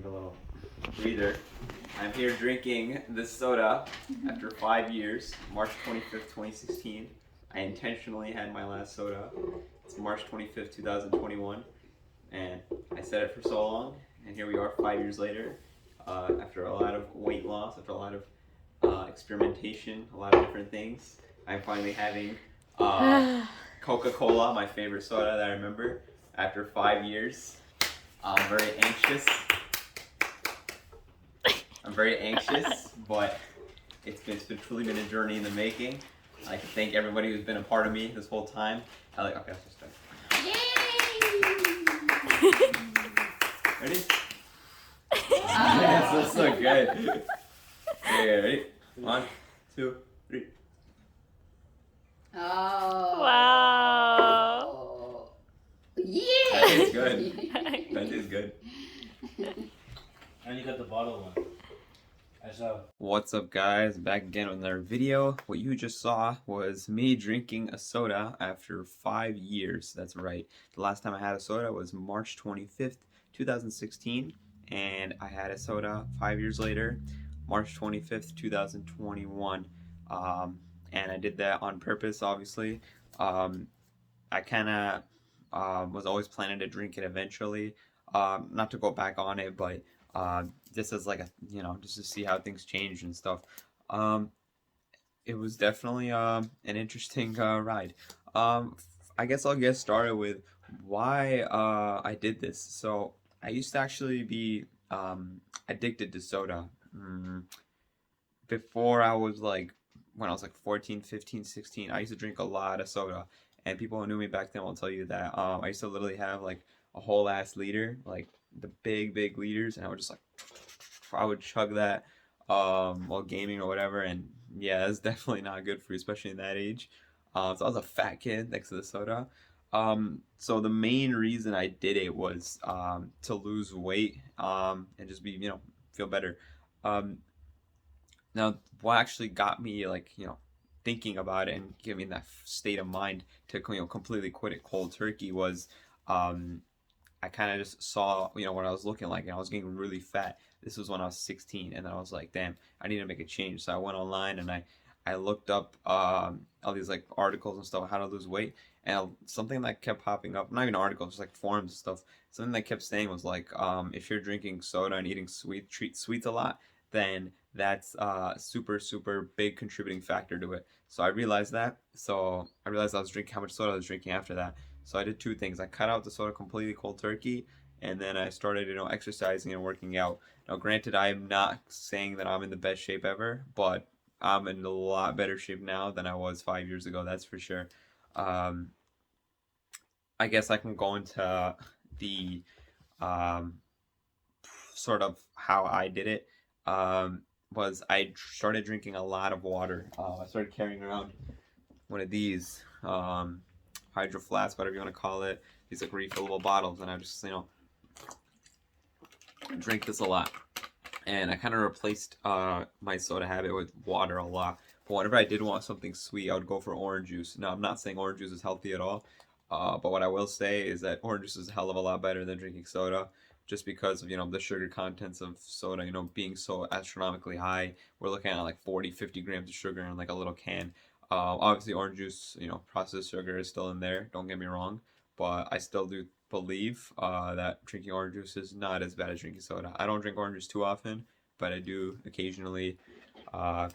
take a little breather. I'm here drinking this soda after 5 years, March 25th, 2016. I intentionally had my last soda. It's March 25th, 2021, and I said it for so long, and here we are 5 years later, after a lot of weight loss, after a lot of experimentation, a lot of different things. I'm finally having Coca-Cola, my favorite soda that I remember, after 5 years. I'm very anxious. But it's truly been a journey in the making. I can thank everybody who's been a part of me this whole time. Okay, let's just start. Yay! Ready? Yes, that's so good. Okay, ready? 1, 2, 3. Oh. Wow. Yeah. That tastes good. That tastes good. And you got the bottle one. I saw. What's up, guys? Back again with another video. What you just saw was me drinking a soda after 5 years. That's right. The last time I had a soda was March 25th, 2016. And I had a soda 5 years later, March 25th, 2021. And I did that on purpose, obviously. I kind of was always planning to drink it eventually. Not to go back on it, but just as like a, just to see how things change and stuff. It was definitely an interesting ride. I guess I'll get started with why I did this. So I used to actually be addicted to soda. Before I was like, when I was like 14, 15, 16, I used to drink a lot of soda. And people who knew me back then will tell you that I used to literally have like a whole ass liter, like the big liters, and I would just like, I would chug that while gaming or whatever. And yeah, that's definitely not good for you, especially in that age. So I was a fat kid next to the soda. So the main reason I did it was to lose weight and just be, feel better. Now, what actually got me, like, thinking about it and giving me that state of mind to, completely quit it cold turkey was, I kind of just saw, what I was looking like, and I was getting really fat. This was when I was 16, and then I was like, damn, I need to make a change. So I went online and I looked up all these like articles and stuff, how to lose weight, and something that kept popping up, not even articles, just like forums and stuff. Something that kept saying was like, if you're drinking soda and eating sweets a lot, then that's a super big contributing factor to it. So I realized that. So I realized I was drinking how much soda I was drinking after that. So I did two things. I cut out the soda completely cold turkey, and then I started, exercising and working out. Now, granted, I am not saying that I'm in the best shape ever, but I'm in a lot better shape now than I was 5 years ago. That's for sure. Um, I guess I can go into the um, sort of how I did it. Was I started drinking a lot of water. I started carrying around one of these hydro flasks, whatever you want to call it, these like refillable bottles, and I just drink this a lot. And I kind of replaced my soda habit with water a lot. But whenever I did want something sweet, I would go for orange juice. Now, I'm not saying orange juice is healthy at all, but what I will say is that orange juice is a hell of a lot better than drinking soda, just because of the sugar contents of soda, being so astronomically high. We're looking at like 40, 50 grams of sugar in like a little can. Obviously, orange juice, processed sugar is still in there. Don't get me wrong, but I still do believe that drinking orange juice is not as bad as drinking soda. I don't drink orange juice too often, but I do occasionally have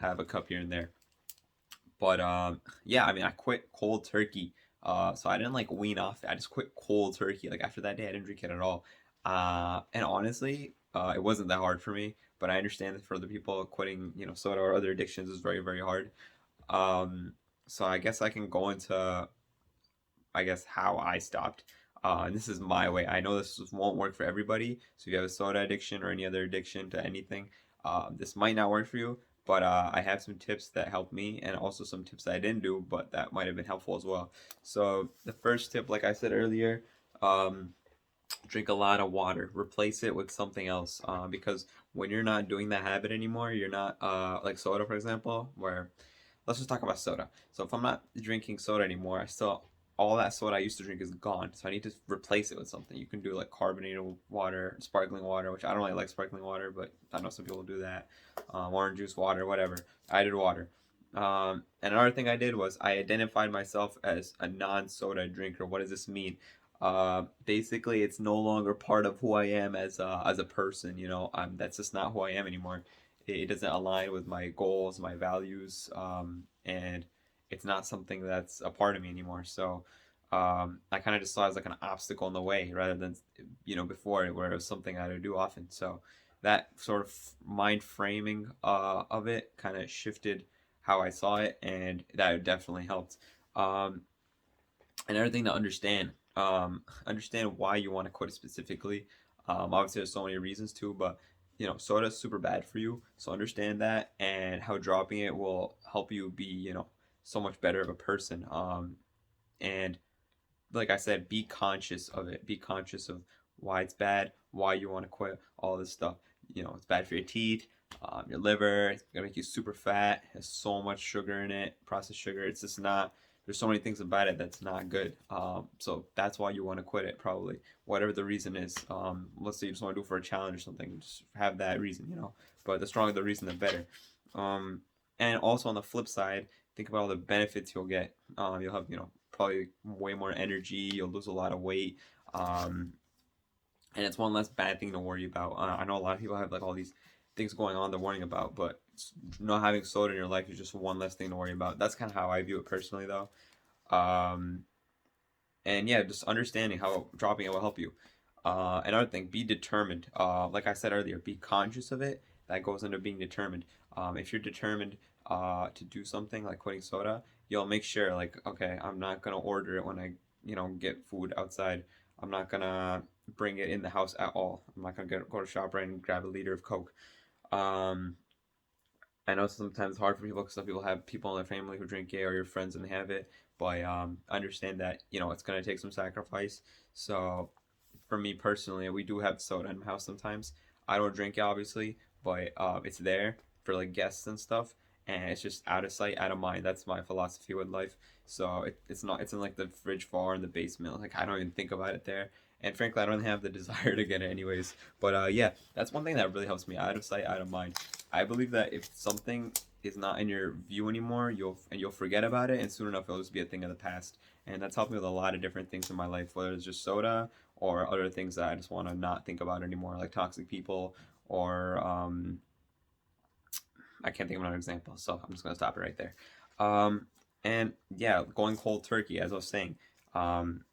a cup here and there. But yeah, I mean, I quit cold turkey. So I didn't like wean off it. I just quit cold turkey. Like after that day, I didn't drink it at all. And honestly, it wasn't that hard for me. But I understand that for other people, quitting, soda or other addictions is very hard. So I guess I can go into, how I stopped. And this is my way. I know this won't work for everybody. So if you have a soda addiction or any other addiction to anything, this might not work for you. But I have some tips that helped me, and also some tips that I didn't do, but that might have been helpful as well. So the first tip, like I said earlier, drink a lot of water. Replace it with something else, because when you're not doing that habit anymore, you're not like soda, for example, where let's just talk about soda. So if I'm not drinking soda anymore, I still all that soda I used to drink is gone, so I need to replace it with something. You can do like carbonated water, sparkling water, which I don't really like sparkling water, but I know some people do that. Orange juice, water, whatever. I did water. And another thing I did was I identified myself as a non-soda drinker. What does this mean? Basically, it's no longer part of who I am as a person. You know, that's just not who I am anymore. It doesn't align with my goals, my values, and it's not something that's a part of me anymore. So I kind of just saw it as like an obstacle in the way rather than, before where it was something I had to do often. So that sort of mind framing of it kind of shifted how I saw it, and that definitely helped. Um, Another thing to understand why you want to quit it specifically. Obviously, there's so many reasons too, but soda is super bad for you. So understand that, and how dropping it will help you be, so much better of a person. And like I said, be conscious of it. Be conscious of why it's bad, why you want to quit, all this stuff. It's bad for your teeth, your liver. It's gonna make you super fat. It has so much sugar in it, processed sugar. It's just not. There's so many things about it that's not good. So that's why you want to quit it, probably. Whatever the reason is. Let's say you just want to do it for a challenge or something. Just have that reason. But the stronger the reason, the better. Um, and also on the flip side, think about all the benefits you'll get. You'll have, probably way more energy. You'll lose a lot of weight. Um, and it's one less bad thing to worry about. I know a lot of people have like all these things going on they're worrying about, but not having soda in your life is just one less thing to worry about. That's kind of how I view it personally, though. Um, and yeah, just understanding how dropping it will help you. Another thing, be determined. Like I said earlier, be conscious of it. That goes into being determined. If you're determined to do something like quitting soda, you'll make sure, like, okay, I'm not gonna order it when I, get food outside. I'm not gonna bring it in the house at all. I'm not gonna go to ShopRite and grab a liter of Coke. Um, I know sometimes it's hard for people because some people have people in their family who drink it or your friends and they have it, but understand that it's gonna take some sacrifice. So for me personally, we do have soda in my house sometimes. I don't drink it obviously, but it's there for like guests and stuff, and it's just out of sight, out of mind. That's my philosophy with life. So it's not. It's in like the fridge far in the basement. Like I don't even think about it there. And frankly, I don't have the desire to get it anyways. But yeah, that's one thing that really helps me. Out of sight, out of mind. I believe that if something is not in your view anymore, you'll forget about it, and soon enough it'll just be a thing of the past. And that's helped me with a lot of different things in my life, whether it's just soda or other things that I just want to not think about anymore, like toxic people or I can't think of another example, so I'm just gonna stop it right there. Um, and yeah, going cold turkey, as I was saying, um,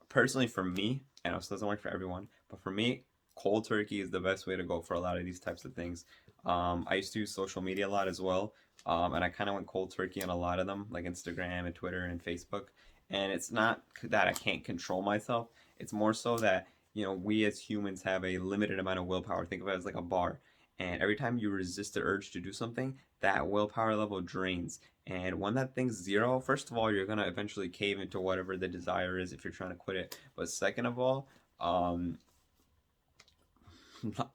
personally for me, I know this doesn't work for everyone, but for me, cold turkey is the best way to go for a lot of these types of things. I used to use social media a lot as well, and I kind of went cold turkey on a lot of them, like Instagram and Twitter and Facebook. And it's not that I can't control myself; it's more so that we as humans have a limited amount of willpower. Think of it as like a bar, and every time you resist the urge to do something, that willpower level drains. And when that thing's zero, first of all, you're gonna eventually cave into whatever the desire is if you're trying to quit it. But second of all, um,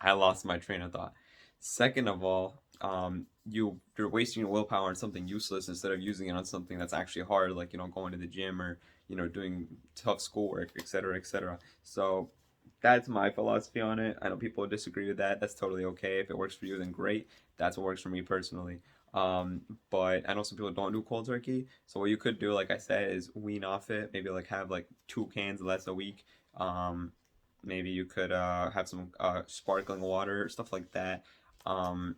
I lost my train of thought. Second of all, you're wasting your willpower on something useless instead of using it on something that's actually hard, like going to the gym or doing tough schoolwork, etc., etc. So that's my philosophy on it. I know people disagree with that. That's totally okay. If it works for you, then great. That's what works for me personally. But I know some people don't do cold turkey. So what you could do, like I said, is wean off it. Maybe like have like 2 cans less a week. Um, Maybe you could have some sparkling water, stuff like that. Um,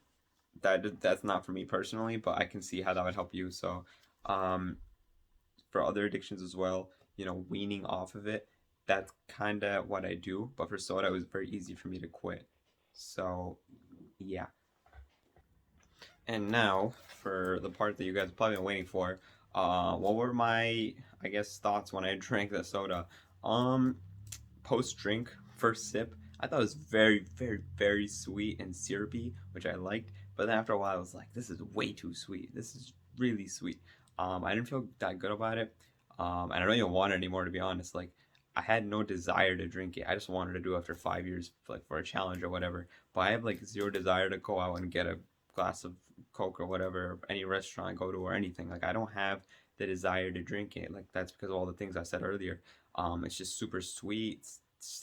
that's not for me personally, but I can see how that would help you. So um, for other addictions as well, weaning off of it, that's kind of what I do. But for soda, it was very easy for me to quit. So yeah. And now for the part that you guys have probably been waiting for. What were my, I guess, thoughts when I drank the soda? Um, Post drink, first sip, I thought it was very, very, very sweet and syrupy, which I liked. But then after a while, I was like, this is way too sweet. This is really sweet. I didn't feel that good about it. And I don't even want it anymore, to be honest. Like, I had no desire to drink it. I just wanted to do it after 5 years, like for a challenge or whatever. But I have like zero desire to go out and get a glass of Coke or whatever, any restaurant I go to or anything. Like, I don't have the desire to drink it. Like that's because of all the things I said earlier. It's just super sweet.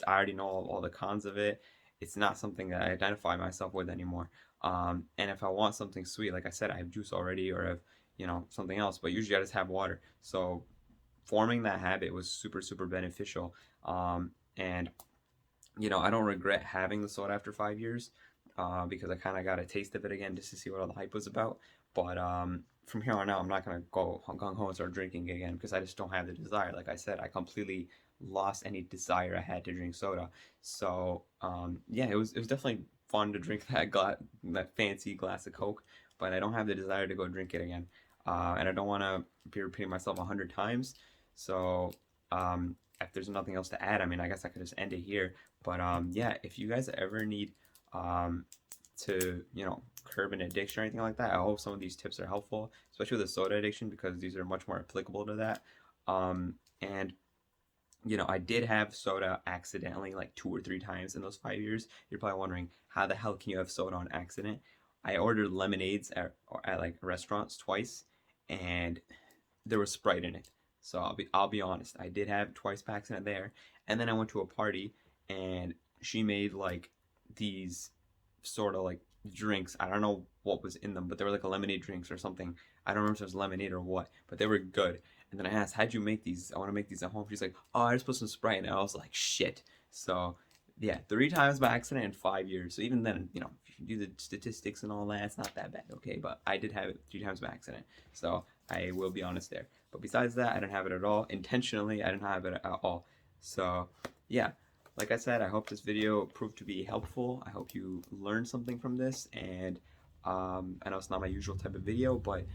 I already know all the cons of it. It's not something that I identify myself with anymore. And if I want something sweet, like I said, I have juice already, or I have, something else. But usually I just have water. So forming that habit was super, super beneficial. And I don't regret having the soda after 5 years, because I kind of got a taste of it again just to see what all the hype was about. But from here on out, I'm not gonna go gung ho and start drinking again because I just don't have the desire. Like I said, I completely lost any desire I had to drink soda. So yeah, it was definitely fun to drink that fancy glass of Coke, but I don't have the desire to go drink it again. And I don't want to be repeating myself 100 times. So if there's nothing else to add, I mean, I guess I could just end it here. But yeah, if you guys ever need um, to curb an addiction or anything like that, I hope some of these tips are helpful, especially with the soda addiction because these are much more applicable to that. And I did have soda accidentally like 2 or 3 times in those 5 years. You're probably wondering how the hell can you have soda on accident? I ordered lemonades at like restaurants twice, and there was Sprite in it. So I'll be honest. I did have twice by accident there, and then I went to a party, and she made like these sort of like drinks. I don't know what was in them, but they were like a lemonade drinks or something. I don't remember if it was lemonade or what, but they were good. And then I asked, "How'd you make these? I want to make these at home." She's like, "Oh, I just put some Sprite." And I was like, "Shit." So yeah, 3 times by accident in 5 years. So even then, if you do the statistics and all that, it's not that bad, okay? But I did have it 3 times by accident. So I will be honest there. But besides that, I didn't have it at all. Intentionally, I didn't have it at all. So yeah, like I said, I hope this video proved to be helpful. I hope you learned something from this. And I know it's not my usual type of video, but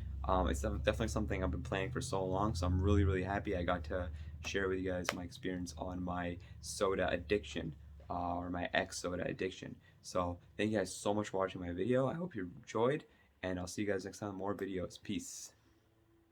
it's definitely something I've been planning for so long. So I'm really, really happy I got to share with you guys my experience on my soda addiction, or my ex-soda addiction. So thank you guys so much for watching my video. I hope you enjoyed, and I'll see you guys next time with more videos. Peace.